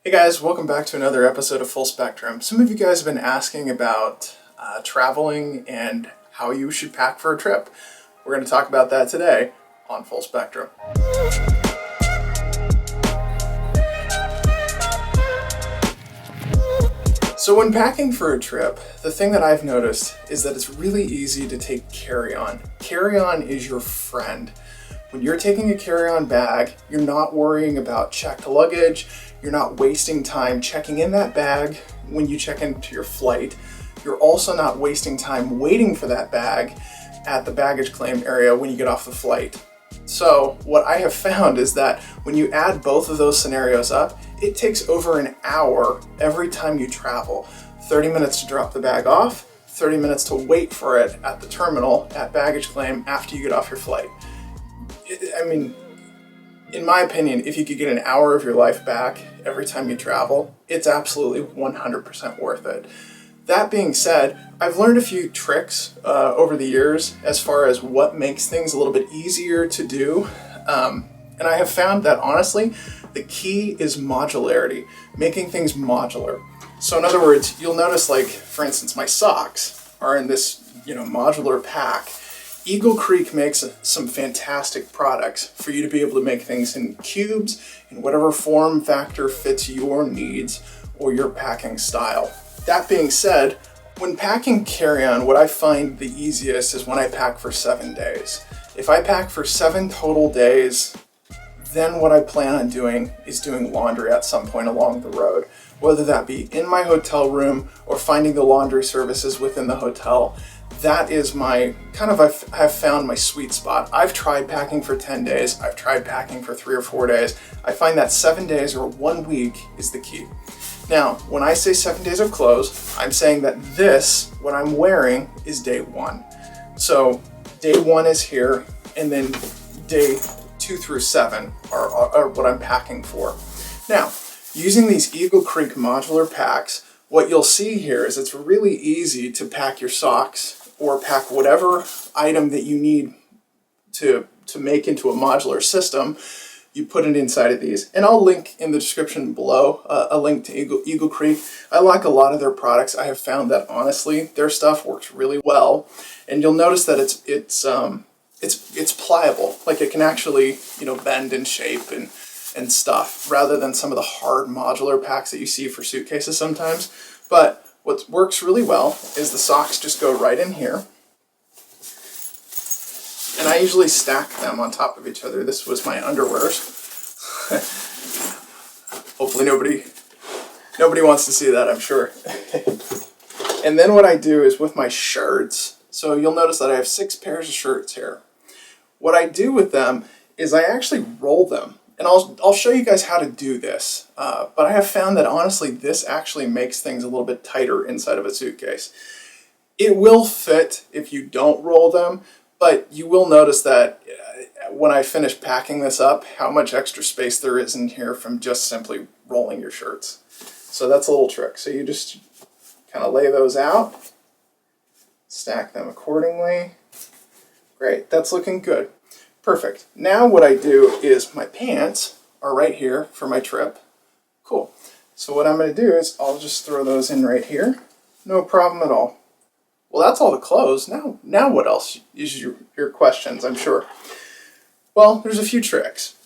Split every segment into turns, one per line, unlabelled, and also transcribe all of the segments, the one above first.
Hey guys, welcome back to another episode of Full Spectrum. Some of you guys have been asking about traveling and how you should pack for a trip. We're going to talk about that today on Full Spectrum. So when packing for a trip, the thing that I've noticed is that it's really easy to take carry-on. Carry-on is your friend. When you're taking a carry-on bag, you're not worrying about checked luggage. You're not wasting time checking in that bag when you check into your flight. You're also not wasting time waiting for that bag at the baggage claim area when you get off the flight. So what I have found is that when you add both of those scenarios up, it takes over an hour every time you travel. 30 minutes to drop the bag off, 30 minutes to wait for it at the terminal at baggage claim after you get off your flight. In my opinion, if you could get an hour of your life back every time you travel, it's absolutely 100% worth it. That being said, I've learned a few tricks over the years as far as what makes things a little bit easier to do. And I have found that honestly, the key is modularity, making things modular. So in other words, you'll notice, like, for instance, my socks are in this, modular pack. Eagle Creek makes some fantastic products for you to be able to make things in cubes, in whatever form factor fits your needs or your packing style. That being said, when packing carry-on, what I find the easiest is when I pack for 7 days. If I pack for 7 total days, then what I plan on doing is doing laundry at some point along the road, whether that be in my hotel room or finding the laundry services within the hotel. That is my I've found my sweet spot. I've tried packing for 10 days. I've tried packing for 3 or 4 days. I find that 7 days or 1 week is the key. Now, when I say 7 days of clothes, I'm saying that what I'm wearing is day 1. So day 1 is here, and then day 2 through 7 are what I'm packing for. Now, using these Eagle Creek modular packs, what you'll see here is it's really easy to pack your socks or pack whatever item that you need to make into a modular system. You put it inside of these. And I'll link in the description below a link to Eagle Creek. I like a lot of their products. I have found that honestly, their stuff works really well. And you'll notice that it's pliable. Like, it can actually, bend and shape and stuff, rather than some of the hard modular packs that you see for suitcases sometimes. But what works really well is the socks just go right in here. And I usually stack them on top of each other. This was my underwears. Hopefully nobody wants to see that, I'm sure. And then what I do is with my shirts, so you'll notice that I have 6 pairs of shirts here. What I do with them is I actually roll them. And I'll show you guys how to do this. But I have found that honestly, this actually makes things a little bit tighter inside of a suitcase. It will fit if you don't roll them, but you will notice that when I finish packing this up, how much extra space there is in here from just simply rolling your shirts. So that's a little trick. So you just kind of lay those out, stack them accordingly. Great, that's looking good. Perfect. Now what I do is my pants are right here for my trip. Cool. So what I'm going to do is I'll just throw those in right here. No problem at all. Well, that's all the clothes. Now what else is your questions, I'm sure. Well, there's a few tricks.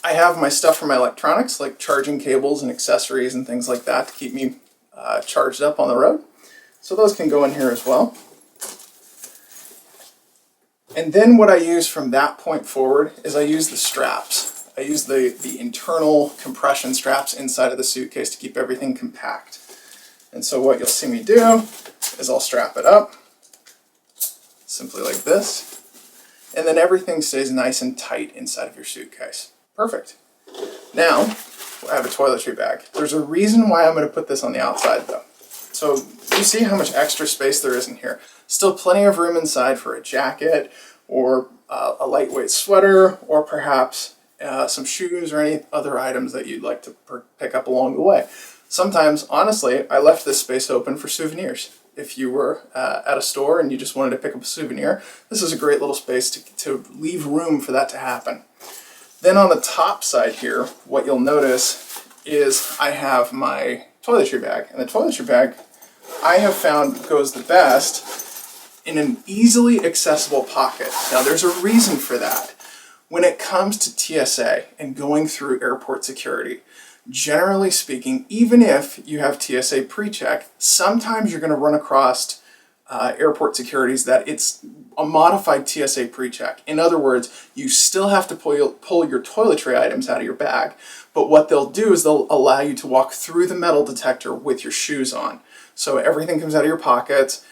I have my stuff for my electronics, like charging cables and accessories and things like that to keep me charged up on the road. So those can go in here as well. And then what I use from that point forward is I use the straps. I use the internal compression straps inside of the suitcase to keep everything compact. And so what you'll see me do is I'll strap it up, simply like this, and then everything stays nice and tight inside of your suitcase. Perfect. Now, I have a toiletry bag. There's a reason why I'm going to put this on the outside though. So you see how much extra space there is in here. Still plenty of room inside for a jacket or a lightweight sweater, or perhaps some shoes or any other items that you'd like to pick up along the way. Sometimes, honestly, I left this space open for souvenirs. If you were at a store and you just wanted to pick up a souvenir, this is a great little space to leave room for that to happen. Then on the top side here, what you'll notice is I have my toiletry bag. And the toiletry bag I have found goes the best in an easily accessible pocket. Now there's a reason for that. When it comes to TSA and going through airport security, generally speaking, even if you have TSA pre-check, sometimes you're going to run across airport securities that it's a modified TSA pre-check. In other words, you still have to pull your toiletry items out of your bag, but what they'll do is they'll allow you to walk through the metal detector with your shoes on. So everything comes out of your pockets,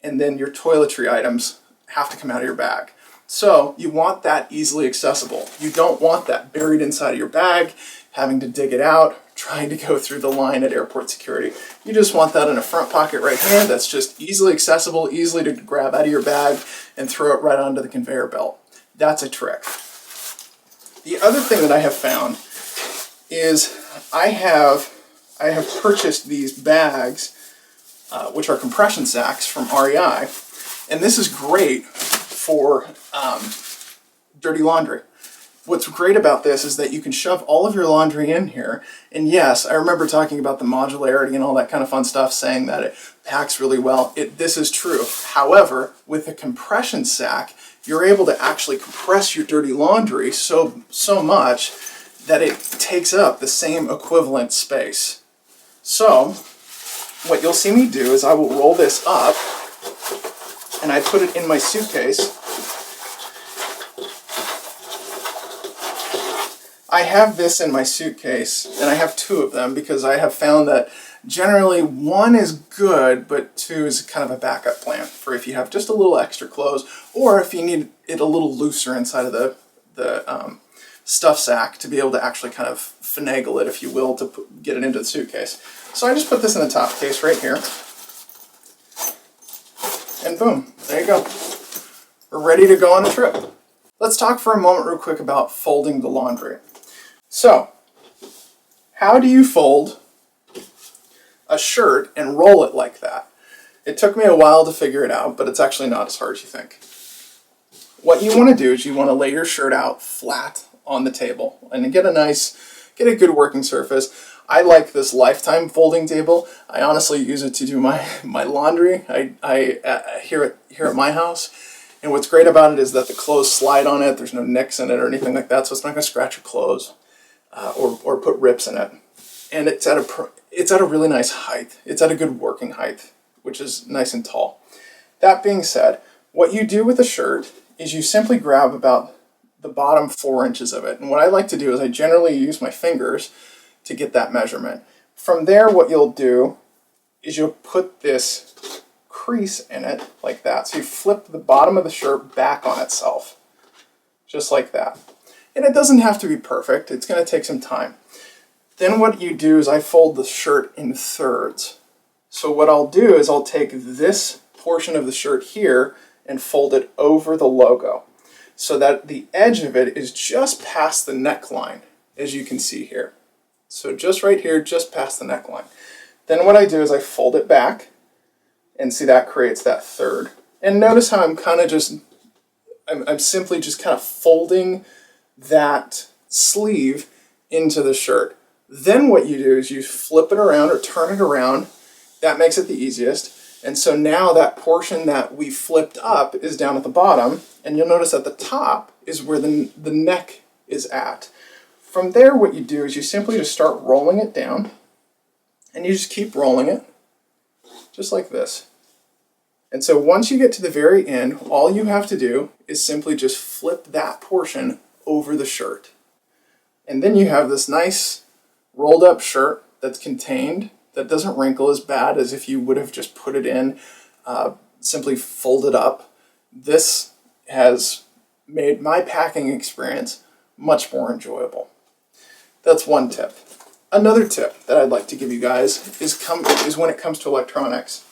and then your toiletry items have to come out of your bag. So you want that easily accessible. You don't want that buried inside of your bag, having to dig it out, trying to go through the line at airport security. You just want that in a front pocket right here that's just easily accessible, easily to grab out of your bag and throw it right onto the conveyor belt. That's a trick. The other thing that I have found is I have purchased these bags, which are compression sacks from REI, and this is great for dirty laundry. What's great about this is that you can shove all of your laundry in here, and yes, I remember talking about the modularity and all that kind of fun stuff, saying that it packs really well. This is true. However, with a compression sack, you're able to actually compress your dirty laundry so much that it takes up the same equivalent space. So, what you'll see me do is I will roll this up, and I put it in my suitcase. I have this in my suitcase, and I have two of them because I have found that generally one is good, but two is kind of a backup plan for if you have just a little extra clothes, or if you need it a little looser inside of the stuff sack to be able to actually kind of finagle it, if you will, to get it into the suitcase. So I just put this in the top case right here, and boom, there you go. We're ready to go on a trip. Let's talk for a moment real quick about folding the laundry. So, how do you fold a shirt and roll it like that? It took me a while to figure it out, but it's actually not as hard as you think. What you want to do is you want to lay your shirt out flat on the table and get a good working surface. I like this Lifetime folding table. I honestly use it to do my laundry. Here at my house. And what's great about it is that the clothes slide on it. There's no nicks in it or anything like that, so it's not going to scratch your clothes or put rips in it. And it's at a really nice height. It's at a good working height, which is nice and tall. That being said, what you do with a shirt is you simply grab about the bottom 4 inches of it. And what I like to do is I generally use my fingers to get that measurement. From there, what you'll do is you'll put this crease in it like that. So you flip the bottom of the shirt back on itself, just like that. And it doesn't have to be perfect. It's going to take some time. Then what you do is I fold the shirt in thirds. So what I'll do is I'll take this portion of the shirt here and fold it over the logo so that the edge of it is just past the neckline, as you can see here. So just right here, just past the neckline. Then what I do is I fold it back, and see, that creates that third. And notice how I'm simply just kind of folding that sleeve into the shirt. Then what you do is you flip it around or turn it around. That makes it the easiest. And so now that portion that we flipped up is down at the bottom, and you'll notice at the top is where the neck is at. From there, what you do is you simply just start rolling it down, and you just keep rolling it, just like this. And so once you get to the very end, all you have to do is simply just flip that portion over the shirt. And then you have this nice rolled up shirt that's contained, that doesn't wrinkle as bad as if you would have just put it in, simply folded up. This has made my packing experience much more enjoyable. That's one tip. Another tip that I'd like to give you guys is when it comes to electronics.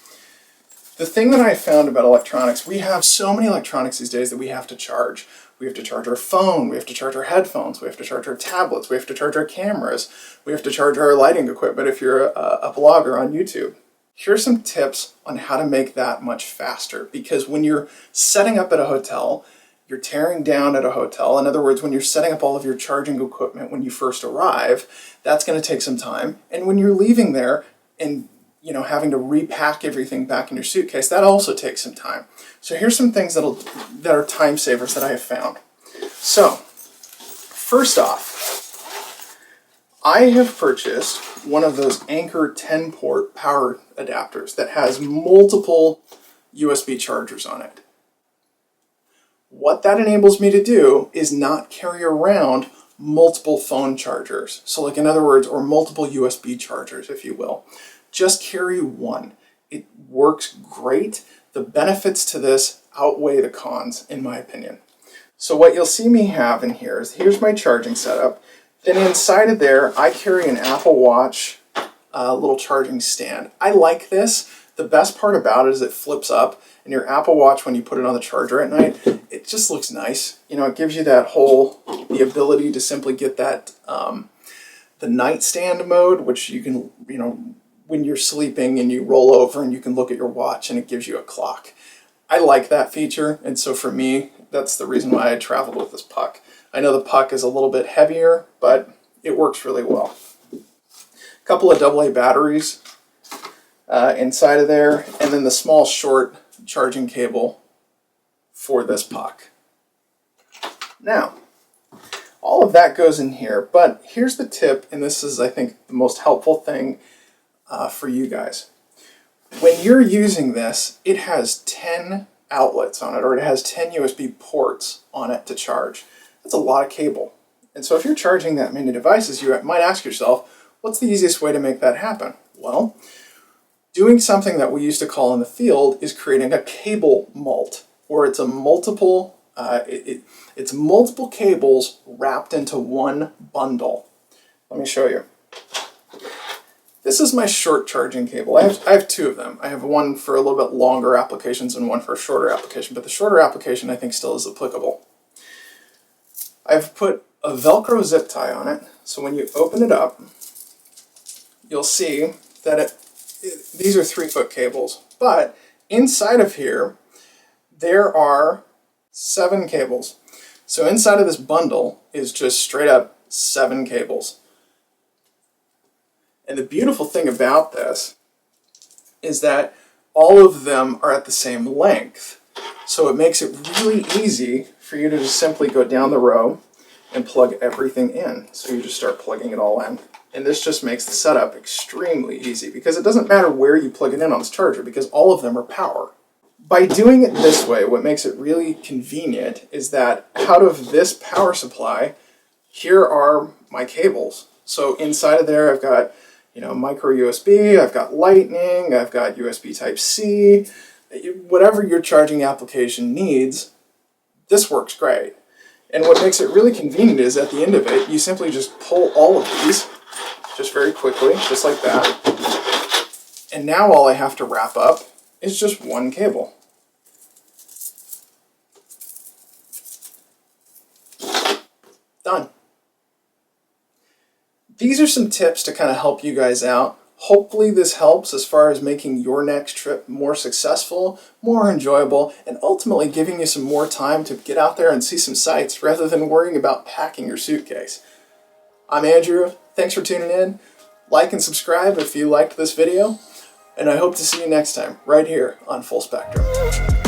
The thing that I found about electronics, we have so many electronics these days that we have to charge. We have to charge our phone, we have to charge our headphones, we have to charge our tablets, we have to charge our cameras, we have to charge our lighting equipment if you're a blogger on YouTube. Here's some tips on how to make that much faster, because when you're setting up at a hotel, you're tearing down at a hotel. In other words, when you're setting up all of your charging equipment when you first arrive, that's going to take some time. And when you're leaving there and having to repack everything back in your suitcase, that also takes some time. So here's some things that are time savers that I have found. So, first off, I have purchased one of those Anker 10-port power adapters that has multiple USB chargers on it. What that enables me to do is not carry around multiple phone chargers. So like in other words, or multiple USB chargers, if you will. Just carry one. It works great. The benefits to this outweigh the cons, in my opinion. So what you'll see me have in here is, here's my charging setup. Then inside of there, I carry an Apple Watch little charging stand. I like this. The best part about it is it flips up, and your Apple Watch, when you put it on the charger at night, it just looks nice. It gives you the ability to simply get that, the nightstand mode, which you can, when you're sleeping and you roll over and you can look at your watch and it gives you a clock. I like that feature, and so for me, that's the reason why I traveled with this puck. I know the puck is a little bit heavier, but it works really well. A couple of AA batteries inside of there, and then the small short charging cable for this puck. Now, all of that goes in here, but here's the tip, and this is, I think, the most helpful thing for you guys. When you're using this, it has 10 outlets on it, or it has 10 USB ports on it to charge. That's a lot of cable. And so if you're charging that many devices, you might ask yourself, what's the easiest way to make that happen? Well, doing something that we used to call in the field is creating a cable mult, or it's a multiple it's multiple cables wrapped into one bundle. Let me show you. This is my short charging cable. I have two of them. I have one for a little bit longer applications and one for a shorter application, but the shorter application I think still is applicable. I've put a Velcro zip tie on it, so when you open it up, you'll see that these are 3-foot cables, but inside of here, there are 7 cables. So inside of this bundle is just straight up 7 cables. And the beautiful thing about this is that all of them are at the same length. So it makes it really easy for you to just simply go down the row and plug everything in. So you just start plugging it all in. And this just makes the setup extremely easy because it doesn't matter where you plug it in on this charger because all of them are power. By doing it this way, what makes it really convenient is that out of this power supply, here are my cables. So inside of there, I've got micro USB, I've got lightning, I've got USB Type-C, whatever your charging application needs, this works great. And what makes it really convenient is at the end of it, you simply just pull all of these, just very quickly, just like that. And now all I have to wrap up is just one cable. Done. These are some tips to kind of help you guys out. Hopefully this helps as far as making your next trip more successful, more enjoyable, and ultimately giving you some more time to get out there and see some sights rather than worrying about packing your suitcase. I'm Andrew. Thanks for tuning in. Like and subscribe if you liked this video, and I hope to see you next time right here on Full Spectrum.